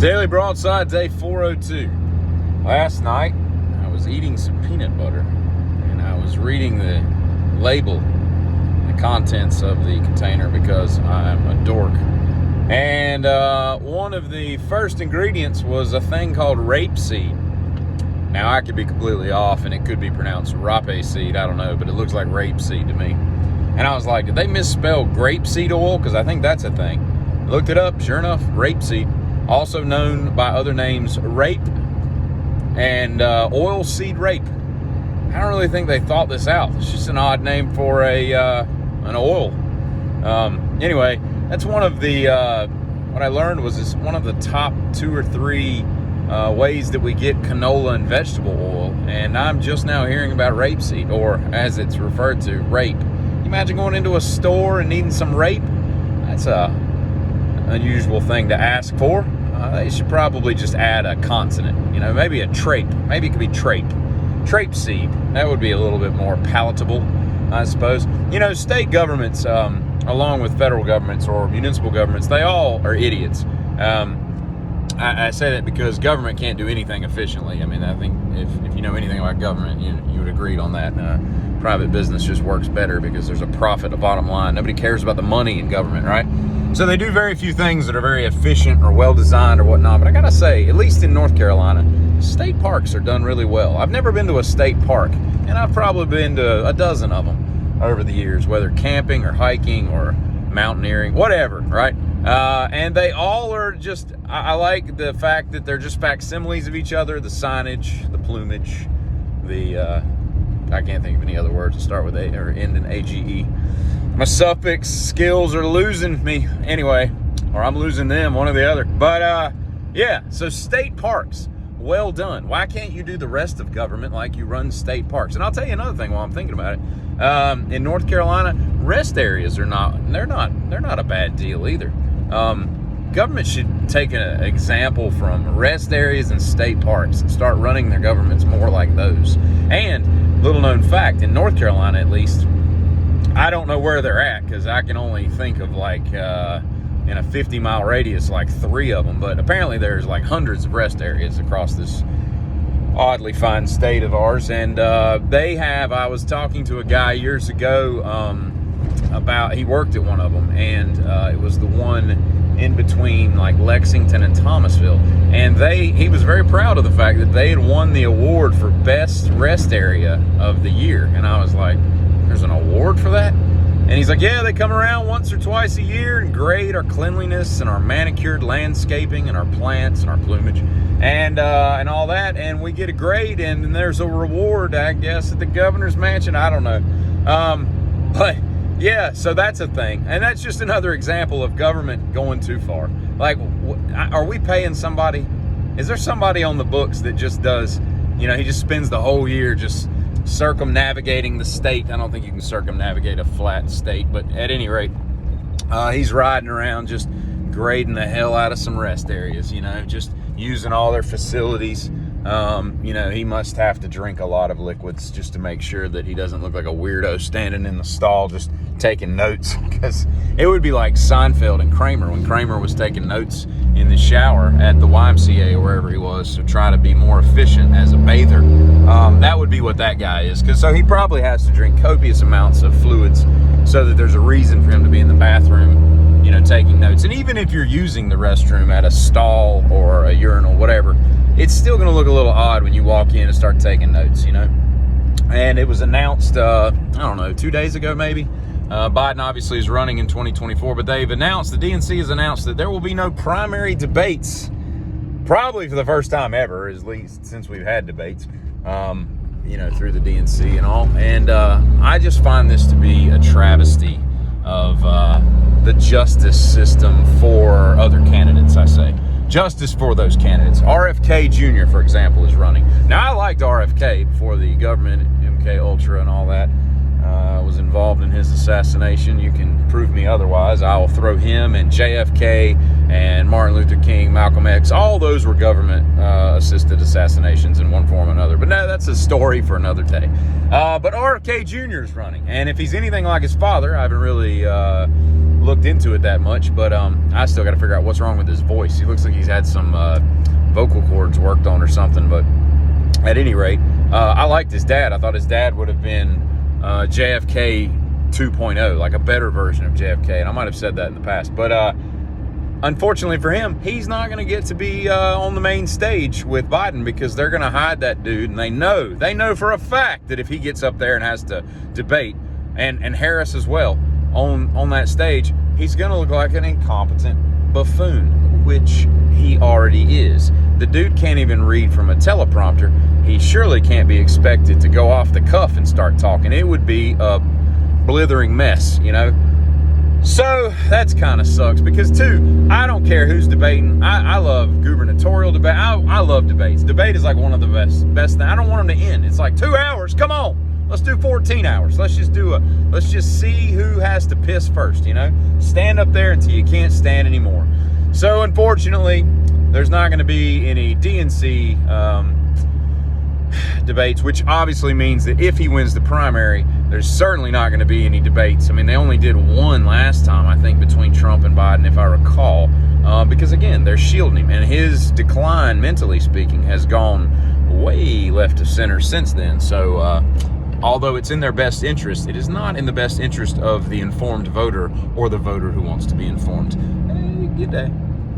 Daily Broadside, day 402. Last night, I was eating some peanut butter, and I was reading the label, the contents of the container, because I'm a dork. And one of the first ingredients was a thing called rapeseed. Now, I could be completely off, and it could be pronounced rapeseed, I don't know, but it looks like rapeseed to me. And I was like, did they misspell grapeseed oil? Because I think that's a thing. Looked it up, sure enough, rapeseed. Also known by other names, rape and oil seed rape. I don't really think they thought this out. It's just an odd name for an oil. Anyway, that's one of the, what I learned was it's one of the top 2 or 3 ways that we get canola and vegetable oil. And I'm just now hearing about rapeseed, or as it's referred to, rape. You imagine going into a store and needing some rape? That's an unusual thing to ask for. They should probably just add a consonant, maybe a trape. Maybe it could be trape. Trape seed. That would be a little bit more palatable, I suppose. State governments, along with federal governments or municipal governments, they all are idiots. I say that because government can't do anything efficiently. I mean, I think if you know anything about government, you would agree on that. Private business just works better because there's a profit, a bottom line. Nobody cares about the money in government, right? So they do very few things that are very efficient or well-designed or whatnot. But I gotta say, at least in North Carolina, state parks are done really well. I've never been to a state park, and I've probably been to a dozen of them over the years, whether camping or hiking or mountaineering, whatever, right? And they all are just, I like the fact that they're just facsimiles of each other, the signage, the plumage, I can't think of any other words that start with A or end in AGE. My suffix skills are losing me anyway, or I'm losing them, one or the other. But yeah, so state parks, well done. Why can't you do the rest of government like you run state parks? And I'll tell you another thing while I'm thinking about it. In North Carolina, rest areas they're not a bad deal either. Government should take an example from rest areas and state parks and start running their governments more like those. And little known fact, in North Carolina at least, I don't know where they're at because I can only think of like in a 50-mile radius, like 3 of them. But apparently there's like hundreds of rest areas across this oddly fine state of ours. And they have, I was talking to a guy years ago about, he worked at one of them, and it was the one in between like Lexington and Thomasville. And he was very proud of the fact that they had won the award for best rest area of the year. And I was like, there's an award for that? And he's like, yeah, they come around once or twice a year and grade our cleanliness and our manicured landscaping and our plants and our plumage and all that. And we get a grade, and then there's a reward, I guess, at the governor's mansion. I don't know. But yeah, so that's a thing. And that's just another example of government going too far. Like, are we paying somebody? Is there somebody on the books that just does, he just spends the whole year just circumnavigating the state? I don't think you can circumnavigate a flat state, but at any rate, he's riding around just grading the hell out of some rest areas, just using all their facilities. He must have to drink a lot of liquids just to make sure that he doesn't look like a weirdo standing in the stall just taking notes, because it would be like Seinfeld and Kramer when Kramer was taking notes in the shower at the YMCA or wherever he was to try to be more efficient as a bather. That would be what that guy is, so he probably has to drink copious amounts of fluids so that there's a reason for him to be in the bathroom, taking notes. And even if you're using the restroom at a stall or a urinal, whatever, it's still going to look a little odd when you walk in and start taking notes, And it was announced, I don't know, 2 days ago maybe. Biden obviously is running in 2024, but they've announced, the DNC has announced that there will be no primary debates, probably for the first time ever, at least since we've had debates, through the DNC and all. And I just find this to be a travesty of the justice system for other candidates, I say. Justice for those candidates. RFK Jr., for example, is running. Now, I liked RFK before the government, MK Ultra and all that, was involved in his assassination. You can prove me otherwise. I will throw him and JFK and Martin Luther King, Malcolm X. All those were government-assisted assassinations in one form or another. But no, that's a story for another day. But RFK Jr. is running. And if he's anything like his father, I haven't really looked into it that much, but I still got to figure out what's wrong with his voice. He looks like he's had some vocal cords worked on or something, but at any rate, I liked his dad. I thought his dad would have been JFK 2.0, like a better version of JFK, and I might have said that in the past, but unfortunately for him, he's not going to get to be on the main stage with Biden, because they're going to hide that dude, and they know for a fact that if he gets up there and has to debate, and Harris as well, on that stage, he's going to look like an incompetent buffoon, which he already is. The dude can't even read from a teleprompter. He surely can't be expected to go off the cuff and start talking. It would be a blithering mess, you know? So that's kind of sucks, because too, I don't care who's debating. I love gubernatorial debate. I love debates. Debate is like one of the best things. I don't want them to end. It's like 2 hours. Come on. Let's do 14 hours. Let's just see who has to piss first, you know? Stand up there until you can't stand anymore. So unfortunately, there's not going to be any DNC debates, which obviously means that if he wins the primary, there's certainly not going to be any debates. I mean, they only did one last time, I think, between Trump and Biden, if I recall, because again, they're shielding him, and his decline, mentally speaking, has gone way left of center since then. So although it's in their best interest, it is not in the best interest of the informed voter or the voter who wants to be informed. Hey, good day.